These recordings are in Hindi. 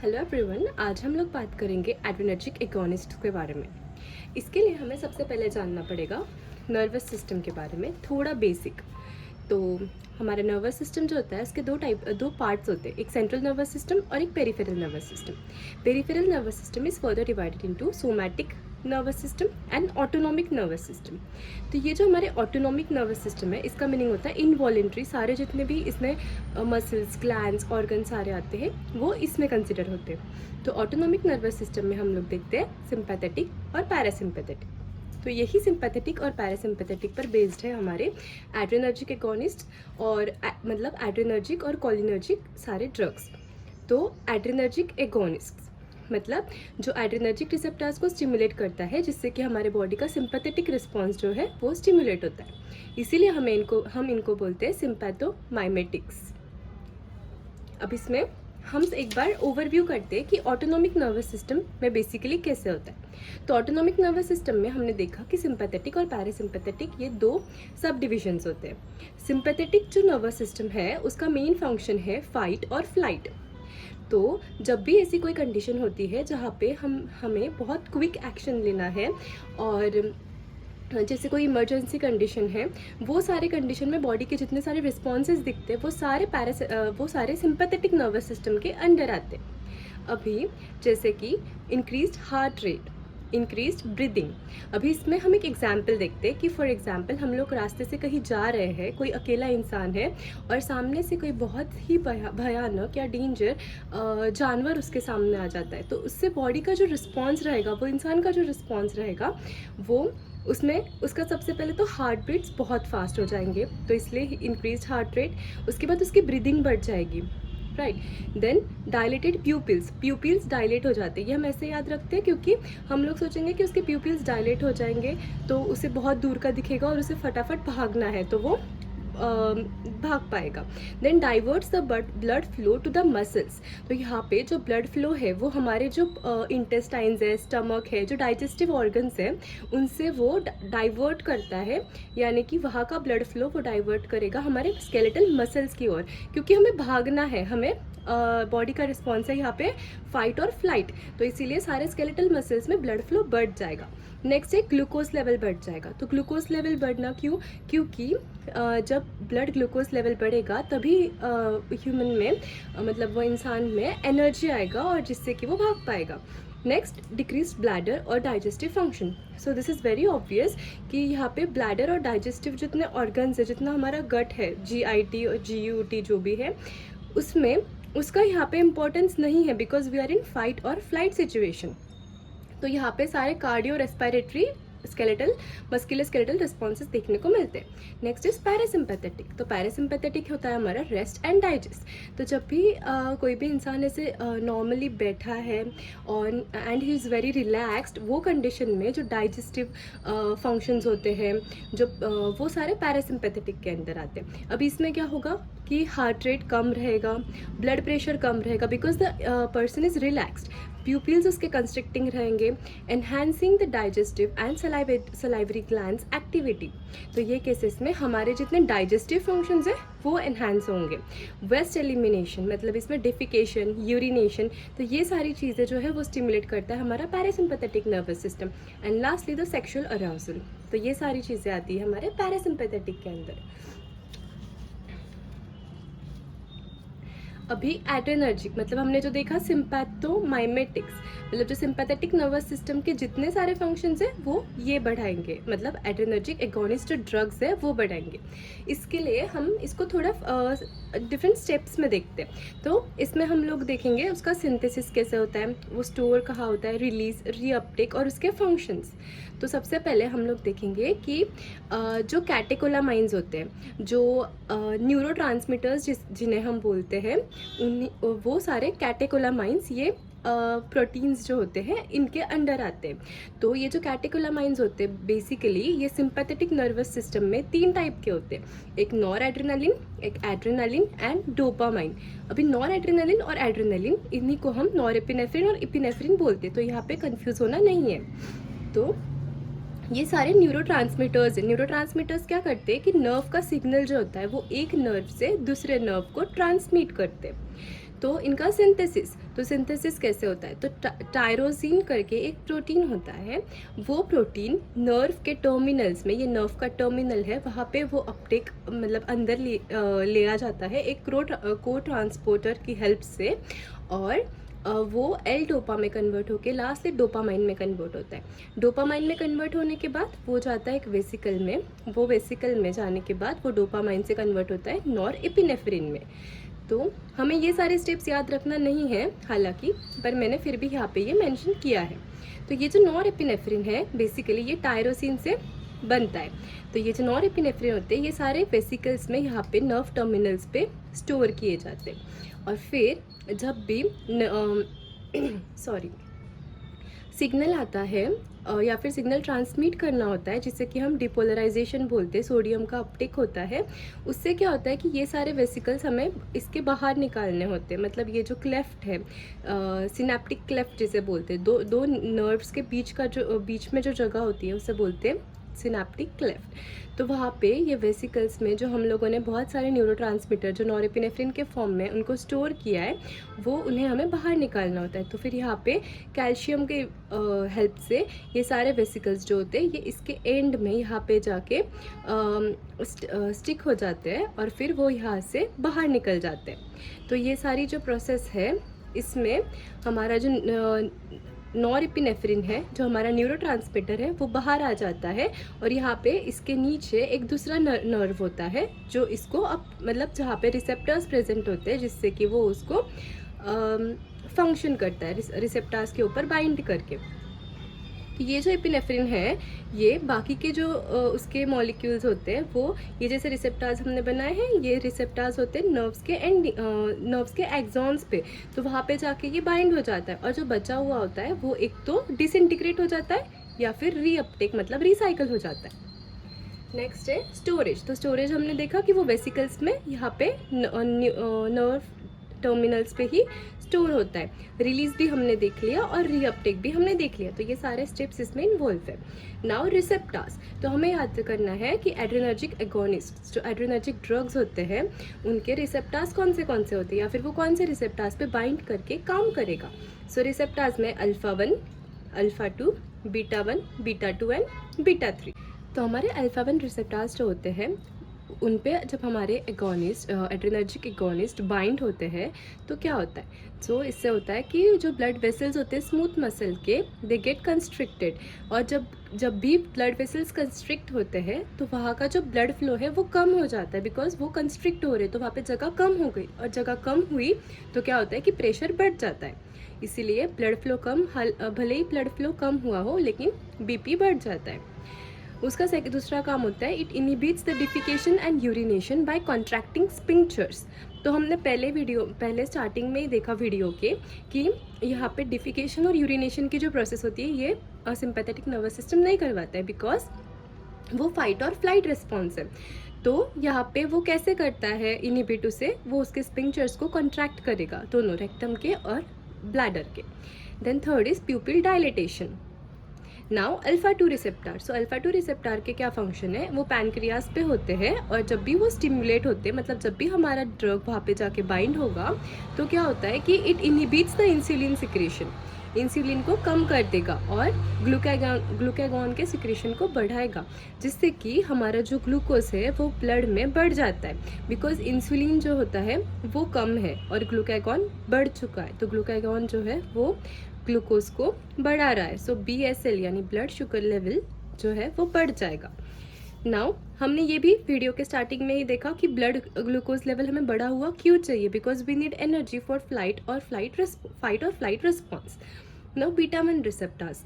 हेलो एवरीवन, आज हम लोग बात करेंगे एड्रेनर्जिक एगोनिस्ट के बारे में। इसके लिए हमें सबसे पहले जानना पड़ेगा नर्वस सिस्टम के बारे में थोड़ा बेसिक। तो हमारा नर्वस सिस्टम जो होता है उसके दो पार्ट्स होते हैं, एक सेंट्रल नर्वस सिस्टम और एक peripheral nervous system. Peripheral nervous system is further divided into somatic nervous system and autonomic nervous system. तो ये जो हमारे ऑटोनॉमिक नर्वस सिस्टम है, इसका मीनिंग होता है इनवॉलेंट्री। सारे जितने भी इसमें मसल्स, ग्लैंड्स, ऑर्गन सारे आते हैं वो इसमें कंसिडर होते हैं। तो ऑटोनॉमिक नर्वस सिस्टम में हम लोग देखते हैं सिंपैथेटिक और पैरासिम्पैथेटिक। तो यही सिंपैथेटिक और पैरासिम्पैथेटिक पर बेस्ड है हमारे एड्रेनर्जिक एगोनिस्ट और मतलब एड्रेनर्जिक और कोलिनर्जिक सारे ड्रग्स। तो एड्रेनर्जिक एगोनिस्ट मतलब जो एड्रेनर्जिक रिसेप्टर्स को स्टिमुलेट करता है, जिससे कि हमारे बॉडी का सिंपैथेटिक रिस्पॉन्स जो है वो स्टिमुलेट होता है। इसीलिए हम इनको बोलते हैं सिंपैथोमाइमेटिक्स। अब इसमें हम एक बार ओवरव्यू करते हैं कि ऑटोनॉमिक नर्वस सिस्टम में बेसिकली कैसे होता है। तो ऑटोनॉमिक नर्वस सिस्टम में हमने देखा कि सिंपैथेटिक और पैरासिम्पैथेटिक ये दो सब डिविजन्स होते हैं। सिंपैथेटिक जो नर्वस सिस्टम है उसका मेन फंक्शन है फाइट और फ्लाइट। तो जब भी ऐसी कोई कंडीशन होती है जहाँ पे हमें बहुत क्विक एक्शन लेना है, और जैसे कोई इमरजेंसी कंडीशन है, वो सारे कंडीशन में बॉडी के जितने सारे रिस्पॉन्सेज दिखते हैं वो सारे सिंपैथेटिक नर्वस सिस्टम के अंडर आते हैं। अभी जैसे कि increased heart rate, increased breathing. अभी इसमें हम एक एग्जाम्पल देखते हैं कि फॉर एग्जाम्पल हम लोग रास्ते से कहीं जा रहे हैं, कोई अकेला इंसान है और सामने से कोई बहुत ही भयानक या डेंजर जानवर उसके सामने आ जाता है। तो उससे बॉडी का जो रिस्पॉन्स रहेगा, वो इंसान का जो रिस्पॉन्स रहेगा, वो उसमें उसका सबसे पहले तो हार्ट बीट्स बहुत फास्ट हो जाएंगे, तो इसलिए इंक्रीज्ड हार्ट रेट। उसके बाद उसकी ब्रीदिंग बढ़ जाएगी, right. Then dilated pupils dilate हो जाते हैं। ये हम ऐसे याद रखते हैं क्योंकि हम लोग सोचेंगे कि उसके प्यूपिल्स डायलेट हो जाएंगे तो उसे बहुत दूर का दिखेगा और उसे फटाफट भागना है तो वो भाग पाएगा। Then diverts the blood flow to the muscles. तो यहाँ पे जो ब्लड फ्लो है वो हमारे जो इंटेस्टाइन्स है, स्टमक है, जो डाइजेस्टिव ऑर्गन्स है, उनसे वो डाइवर्ट करता है, यानी कि वहाँ का ब्लड फ्लो वो डाइवर्ट करेगा हमारे स्केलेटल मसल्स की ओर, क्योंकि हमें भागना है, हमें बॉडी का रिस्पॉन्स है यहाँ पे फाइट और फ्लाइट, तो इसीलिए सारे स्केलेटल मसल्स में ब्लड फ्लो बढ़ जाएगा। नेक्स्ट है ग्लूकोज लेवल बढ़ जाएगा। तो ग्लूकोज लेवल बढ़ना क्योंकि जब ब्लड ग्लूकोज लेवल बढ़ेगा तभी ह्यूमन में मतलब वो इंसान में एनर्जी आएगा और जिससे कि वो भाग पाएगा। नेक्स्ट डिक्रीज ब्लैडर और digestive function. So this is very obvious कि यहाँ पे ब्लैडर और डाइजेस्टिव जितने ऑर्गन्स है, जितना हमारा गट है, GIT और GUT जो भी है, उसमें उसका यहाँ पे इम्पोर्टेंस नहीं है, because we are in fight और फ्लाइट सिचुएशन। तो यहाँ पे सारे cardio respiratory skeletal muscular skeletal responses देखने को मिलते हैं। Next is parasympathetic. तो पैरासिम्पैथेटिक होता है हमारा रेस्ट एंड डाइजेस्ट। तो जब भी कोई भी इंसान ऐसे नॉर्मली बैठा है और and he is very relaxed, वो कंडीशन में जो डाइजेस्टिव फंक्शंस होते हैं जो वो सारे पैरासिम्पैथेटिक के अंदर आते हैं। अब इसमें क्या होगा कि हार्ट रेट कम रहेगा, ब्लड प्रेशर कम रहेगा, because the person is relaxed. Pupils उसके कंस्ट्रिक्टिंग रहेंगे, enhancing the digestive and salivary glands activity. तो ये केसेस में हमारे जितने डाइजेस्टिव फंक्शंस हैं वो एनहांस होंगे। वेस्ट एलिमिनेशन मतलब इसमें डिफिकेशन, यूरिनेशन, तो ये सारी चीज़ें जो है वो स्टिमुलेट करता है हमारा parasympathetic nervous system. And lastly the sexual arousal. तो ये सारी चीज़ें आती है हमारे पैरासिम्पैथेटिक के अंदर। अभी एड्रेनर्जिक मतलब हमने जो देखा सिंपैथोमाइमेटिक्स, मतलब जो सिंपैथेटिक नर्वस सिस्टम के जितने सारे फंक्शंस हैं वो ये बढ़ाएंगे, मतलब एड्रेनर्जिक एगोनिस्ट जो ड्रग्स है वो बढ़ाएंगे। इसके लिए हम इसको थोड़ा डिफरेंट स्टेप्स में देखते हैं। तो इसमें हम लोग देखेंगे उसका सिंथेसिस कैसे होता है, वो स्टोर कहाँ होता है, रिलीज, रीअपटेक और उसके फंक्शंस। तो सबसे पहले हम लोग देखेंगे कि जो कैटेकोलामाइंस होते हैं, जो न्यूरोट्रांसमीटर्स जिन्हें हम बोलते हैं, वो सारे कैटेकोलामाइंस ये प्रोटीन्स जो होते हैं इनके अंडर आते हैं। तो ये जो कैटेकोलामाइंस होते हैं बेसिकली ये सिंपैथेटिक नर्वस सिस्टम में 3 टाइप के होते हैं, एक नॉर एड्रेनालिन, एक एड्रेनालिन एंड डोपामाइन। अभी नॉर एड्रेनालिन और एड्रेनालिन, इन्हीं को हम नॉरएपिनेफ्रिन और एपिनेफ्रिन बोलते हैं, तो यहाँ पे कंफ्यूज होना नहीं है। तो ये सारे न्यूरोट्रांसमीटर्स हैं। न्यूरोट्रांसमीटर्स क्या करते हैं कि नर्व का सिग्नल जो होता है वो एक नर्व से दूसरे नर्व को ट्रांसमिट करते हैं। तो इनका सिंथेसिस कैसे होता है, तो टायरोसिन करके एक प्रोटीन होता है, वो प्रोटीन नर्व के टर्मिनल्स में, ये नर्व का टर्मिनल है, वहाँ पे वो अपटेक मतलब अंदर ले आ जाता है एक को ट्रांसपोर्टर की हेल्प से, और वो एल डोपा में कन्वर्ट होकर लास्टली डोपामाइन में कन्वर्ट होता है। डोपामाइन में कन्वर्ट होने के बाद वो जाता है एक वेसिकल में, वो वेसिकल में जाने के बाद वो डोपामाइन से कन्वर्ट होता है नॉर एपिनेफ्रिन में। तो हमें ये सारे स्टेप्स याद रखना नहीं है हालांकि, पर मैंने फिर भी यहाँ पे ये मेंशन किया है। तो ये जो नॉर एपिनेफ्रिन है बेसिकली ये टायरोसिन से बनता है। तो ये जो नॉर एपिनेफ्रिन होते हैं ये सारे वेसिकल्स में यहाँ पे नर्व टर्मिनल्स पे स्टोर किए जाते हैं, और फिर जब भी सिग्नल आता है या फिर सिग्नल ट्रांसमिट करना होता है जिससे कि हम डिपोलराइजेशन बोलते हैं, सोडियम का अपटेक होता है, उससे क्या होता है कि ये सारे वेसिकल्स हमें इसके बाहर निकालने होते हैं। मतलब ये जो क्लेफ्ट है, सिनेप्टिक क्लेफ्ट जिसे बोलते हैं, दो नर्व्स के बीच में जो जगह होती है उसे बोलते हैं सिनेप्टिक क्लेफ्ट। तो वहाँ पे ये वेसिकल्स में जो हम लोगों ने बहुत सारे न्यूरोट्रांसमीटर जो नॉरेपिनेफ्रिन के फॉर्म में उनको स्टोर किया है, वो उन्हें हमें बाहर निकालना होता है। तो फिर यहाँ पे कैल्शियम के हेल्प से ये सारे वेसिकल्स जो होते हैं ये इसके एंड में यहाँ पे जाके स्टिक हो जाते हैं, और फिर वो यहाँ से बाहर निकल जाते हैं। तो ये सारी जो प्रोसेस है इसमें हमारा जो नॉरएपिनेफ्रिन है, जो हमारा न्यूरोट्रांसमीटर है, वो बाहर आ जाता है, और यहाँ पे इसके नीचे एक दूसरा नर्व होता है जो इसको मतलब जहाँ पे रिसेप्टर्स प्रेजेंट होते हैं जिससे कि वो उसको फंक्शन करता है रिसेप्टर्स के ऊपर बाइंड करके। तो ये जो एपिनेफ्रिन है ये बाकी के जो उसके मॉलिक्यूल्स होते हैं वो ये जैसे रिसेप्टर्स हमने बनाए हैं, ये रिसेप्टर्स होते हैं नर्व्स के एक्सॉन्स पे, तो वहाँ पे जाके ये बाइंड हो जाता है, और जो बचा हुआ होता है वो एक तो डिसइंटीग्रेट हो जाता है या फिर रीअपटेक मतलब रिसाइकल हो जाता है। नेक्स्ट है स्टोरेज। तो स्टोरेज हमने देखा कि वो वेसिकल्स में यहाँ पे नर्व टर्मिनल्स पे ही स्टोर होता है। रिलीज भी हमने देख लिया और रीअपटेक भी हमने देख लिया, तो ये सारे स्टेप्स इसमें इन्वॉल्व है। नाउ रिसेप्टर्स, तो हमें याद करना है कि एड्रेनर्जिक एगोनिस्ट जो एड्रेनर्जिक ड्रग्स होते हैं उनके रिसेप्टर्स कौन से होते हैं या फिर वो कौन से रिसेप्टर्स पे बाइंड करके काम करेगा। सो रिसेप्टर्स में alpha 1, alpha 2, beta 1, beta 2 and beta 3। तो हमारे अल्फा 1 रिसेप्टर्स जो होते हैं उन पे जब हमारे एगोनिस्ट एड्रेनर्जिक एगोनिस्ट बाइंड होते हैं तो क्या होता है, सो इससे होता है कि जो ब्लड वेसल्स होते हैं स्मूथ मसल के दे गेट कंस्ट्रिक्टेड, और जब भी ब्लड वेसल्स कंस्ट्रिक्ट होते हैं तो वहाँ का जो ब्लड फ्लो है वो कम हो जाता है, बिकॉज वो कंस्ट्रिक्ट हो रहे तो वहाँ पे जगह कम हो गई, और जगह कम हुई तो क्या होता है कि प्रेशर बढ़ जाता है। इसीलिए ब्लड फ्लो कम, भले ही ब्लड फ्लो कम हुआ हो लेकिन बीपी बढ़ जाता है। उसका दूसरा काम होता है it inhibits the defecation and urination by contracting sphincters. तो हमने पहले स्टार्टिंग में ही देखा वीडियो के कि यहाँ पे डिफिकेशन और यूरिनेशन की जो प्रोसेस होती है ये सिंपैथेटिक नर्वस सिस्टम नहीं करवाता है, बिकॉज वो फाइट और फ्लाइट रिस्पॉन्स है। तो यहाँ पे वो कैसे करता है इनहिबिट उसे, वो उसके स्पिंक्चर्स को कॉन्ट्रैक्ट करेगा, दोनों रेक्टम के और ब्लैडर के। Then third is pupil dilatation. Now alpha 2 receptor. So alpha 2 receptor के क्या फंक्शन है, वो पैनक्रियास पे होते हैं, और जब भी वो स्टिमुलेट होते हैं मतलब जब भी हमारा ड्रग वहाँ पे जाके बाइंड होगा तो क्या होता है कि it inhibits the insulin secretion, insulin को कम कर देगा और ग्लूकागॉन के सिक्रेशन को बढ़ाएगा, जिससे कि हमारा जो ग्लूकोज है वो ब्लड में बढ़ जाता है, बिकॉज इंसुलिन जो होता है वो कम है और ग्लूकागॉन बढ़ चुका है, तो ग्लूकागॉन जो है वो ग्लूकोज को बढ़ा रहा है। सो BSL यानी ब्लड शुगर लेवल जो है वो बढ़ जाएगा। नाउ हमने ये भी वीडियो के स्टार्टिंग में ही देखा कि ब्लड ग्लूकोज लेवल हमें बढ़ा हुआ क्यों चाहिए, because we need energy for fight और flight response. Now beta 1 receptors,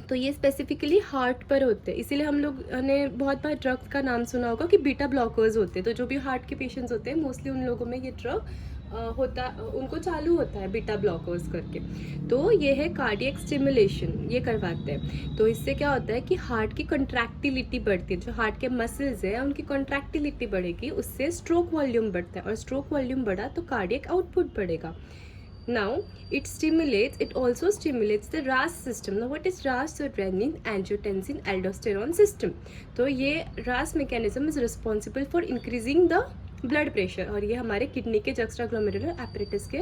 तो ये स्पेसिफिकली हार्ट पर होते हैं, इसीलिए हम लोग ने बहुत बार ड्रग्स का नाम सुना होगा कि बीटा ब्लॉकर्स होते हैं। तो जो भी हार्ट के पेशेंट्स होते हैं मोस्टली उन लोगों में ये ड्रग उनको चालू होता है बीटा ब्लॉकर्स करके। तो ये है कार्डियक स्टिमुलेशन, ये करवाते हैं। तो इससे क्या होता है कि हार्ट की कंट्रैक्टिलिटी बढ़ती है, जो हार्ट के मसल्स है उनकी कंट्रैक्टिलिटी बढ़ेगी, उससे स्ट्रोक वॉल्यूम बढ़ता है, और स्ट्रोक वॉल्यूम बढ़ा तो कार्डियक आउटपुट बढ़ेगा। Now it also stimulates the RAS system. Now what is RAS? So renin, angiotensin, aldosterone system. तो ये RAS mechanism is responsible for increasing the blood pressure, और ये हमारे किडनी के जक्स्ट्रा ग्लोमेरुलर एपरेटस के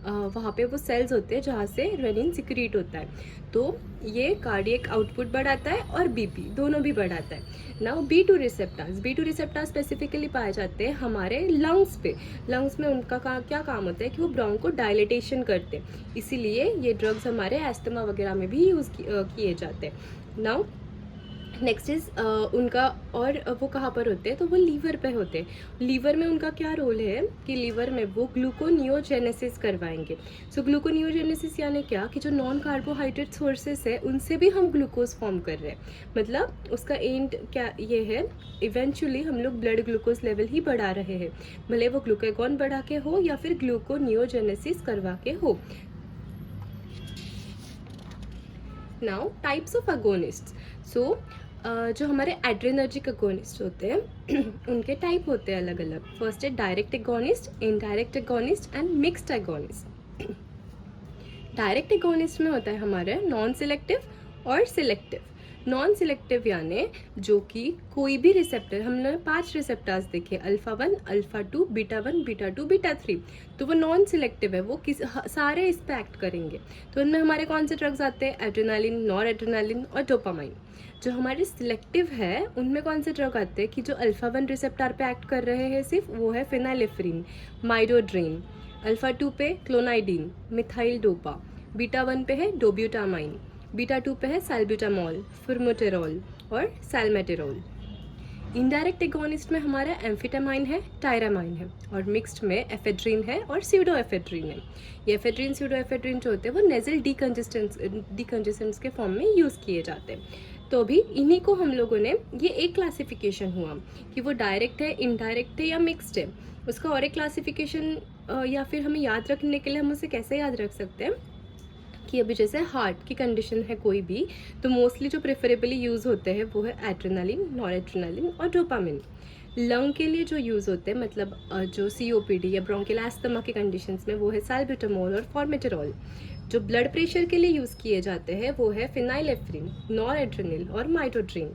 वहाँ पे वो सेल्स होते हैं जहाँ से रेनिन सिक्रीट होता है। तो ये कार्डियक आउटपुट बढ़ाता है और बीपी दोनों भी बढ़ाता है। नाउ B2 रिसेप्टर्स स्पेसिफिकली पाए जाते हैं हमारे लंग्स पे। लंग्स में उनका क्या काम होता है कि वो ब्रोंको डायलेटेशन करते हैं, इसीलिए ये ड्रग्स हमारे एस्थमा वगैरह में भी यूज़ किए जाते हैं। नाउ नेक्स्ट इज़ उनका, और वो कहाँ पर होते हैं, तो वो लीवर पे होते हैं। लीवर में उनका क्या रोल है कि लीवर में वो ग्लूकोनियोजेनेसिस करवाएंगे। सो ग्लूकोनियोजेनेसिस यानी क्या कि जो नॉन कार्बोहाइड्रेट सोर्सेस है उनसे भी हम ग्लूकोज फॉर्म कर रहे हैं। मतलब उसका एंड क्या ये है, इवेंचुअली हम लोग ब्लड ग्लूकोज लेवल ही बढ़ा रहे हैं, भले वो ग्लूकागॉन बढ़ा के हो या फिर ग्लूकोनियोजेनेसिस करवा के हो। Now types of agonist. So जो हमारे एड्रेनर्जिक एगोनिस्ट होते हैं उनके टाइप होते हैं अलग अलग। फर्स्ट है direct agonist, indirect agonist and mixed agonist. Direct agonist में होता है हमारे नॉन सिलेक्टिव और सिलेक्टिव। नॉन सिलेक्टिव यानी जो कि कोई भी रिसेप्टर, हमने 5 रिसेप्टर्स देखे, alpha 1, alpha 2, beta 1, beta 2, beta 3, तो वो नॉन सिलेक्टिव है, वो सारे इस पे एक्ट करेंगे। तो उनमें हमारे कौन से ड्रग्स आते हैं, एड्रेनालिन, नॉर एड्रेनालिन और डोपामाइन। जो हमारे सिलेक्टिव है उनमें कौन से ड्रग आते हैं कि जो अल्फा 1 रिसेप्टर पे एक्ट कर रहे हैं सिर्फ, वो है फिनाइलेफ्रिन, माइडोड्रेन। अल्फा 2 पे क्लोनाइडिन, मिथाइल डोपा। बीटा 1 पे है डोब्यूटामाइन, बीटा 2 पे है सैल्ब्यूटामॉल, फॉर्मोटेरॉल और सैल्मेटेरॉल। इनडायरेक्ट एगोनिस्ट में हमारा एम्फेटामाइन है, टायरामाइन है, और मिक्स्ड में एफेड्रिन है और स्यूडो एफेड्रिन है। ये एफेड्रिन स्यूडो एफेड्रिन जो होते हैं वो नेजल डिकंजेस्टेंट्स के फॉर्म में यूज़ किए जाते हैं। तो भी इन्हीं को हम लोगों ने, ये एक क्लासिफिकेशन हुआ कि वो डायरेक्ट है, इनडायरेक्ट है या मिक्स्ड है। उसका और एक क्लासिफिकेशन या फिर हमें याद रखने के लिए हम उसे कैसे याद रख सकते हैं कि अभी जैसे हार्ट की कंडीशन है कोई भी, तो मोस्टली जो प्रेफरेबली यूज़ होते हैं वो है एड्रेनालिन, नॉरएड्रेनालिन और डोपामिन। लंग के लिए जो यूज़ होते हैं, मतलब जो COPD या ब्रोंकियल एस्थमा की कंडीशंस में, वो है सैल्ब्यूटामॉल और फॉर्मेटेरॉल। जो ब्लड प्रेशर के लिए यूज़ किए जाते हैं वो है फिनाइलेफ्रिन, नॉरएड्रेनिल और माइटोड्रिन।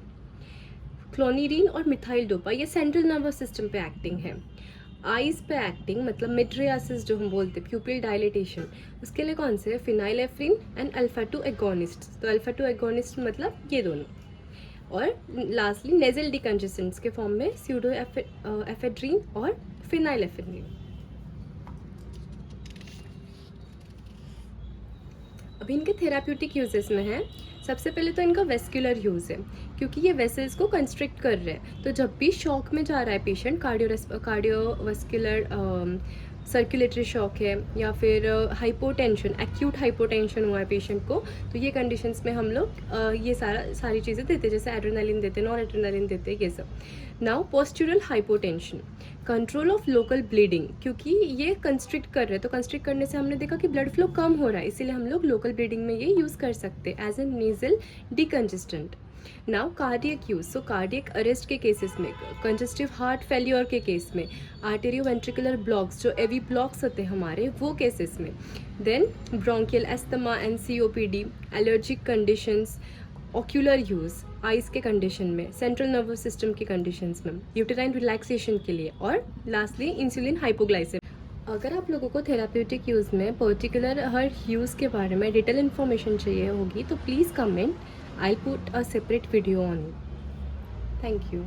क्लोनिडीन और मिथाइल डोपा ये सेंट्रल नर्वस सिस्टम पे एक्टिंग है। आइज़ पे एक्टिंग, मतलब मिड्रियासिस जो हम बोलते हैं, प्यूपिल डायलेटेशन, उसके लिए कौन से है, फिनाइलेफ्रिन एंड अल्फा 2 एगोनिस्ट। तो अल्फा 2 एगोनिस्ट मतलब ये दोनों। और लास्टली नेजल डिकंजेस्टेंट्स के फॉर्म में स्यूडो एफेड्रिन और फिनाइलेफ्रिन। अभी इनके थेराप्यूटिक यूजेस में है, सबसे पहले तो इनका वेस्कुलर यूज़ है, क्योंकि ये वेसल्स को कंस्ट्रिक्ट कर रहे हैं। तो जब भी शॉक में जा रहा है पेशेंट, कार्डियोवेस्कुलर सर्कुलेटरी शॉक है या फिर हाइपोटेंशन, एक्यूट हाइपोटेंशन हुआ है पेशेंट को, तो ये कंडीशंस में हम लोग ये सारी चीज़ें देते हैं, जैसे एड्रेनालिन देते हैं, नॉर एड्रेनालिन देते हैं, ये सब। Now postural hypotension, control of local bleeding, क्योंकि ये कंस्ट्रिक्ट कर रहे हैं, तो कंस्ट्रिक्ट करने से हमने देखा कि ब्लड फ्लो कम हो रहा है, इसीलिए हम लोग लोकल ब्लीडिंग में ये यूज़ कर सकते हैं as a nasal decongestant. Now cardiac use, so cardiac arrest के केसेस में, कंजेस्टिव हार्ट फेल्योर के केस में, आर्टेरियोवेंट्रिकुलर ब्लॉक्स जो एवी ब्लॉक्स होते हैं हमारे, वो केसेस में, then bronchial asthma and COPD, allergic conditions, ocular use eyes के कंडीशन में, सेंट्रल नर्वस सिस्टम के कंडीशंस में, यूटेराइन रिलैक्सेशन के लिए, और लास्टली इंसुलिन हाइपोग्लाइसेमिया। अगर आप लोगों को थेराप्यूटिक यूज़ में पर्टिकुलर हर यूज़ के बारे में डिटेल इन्फॉर्मेशन चाहिए होगी तो please comment, I'll put a separate video on it. Thank you.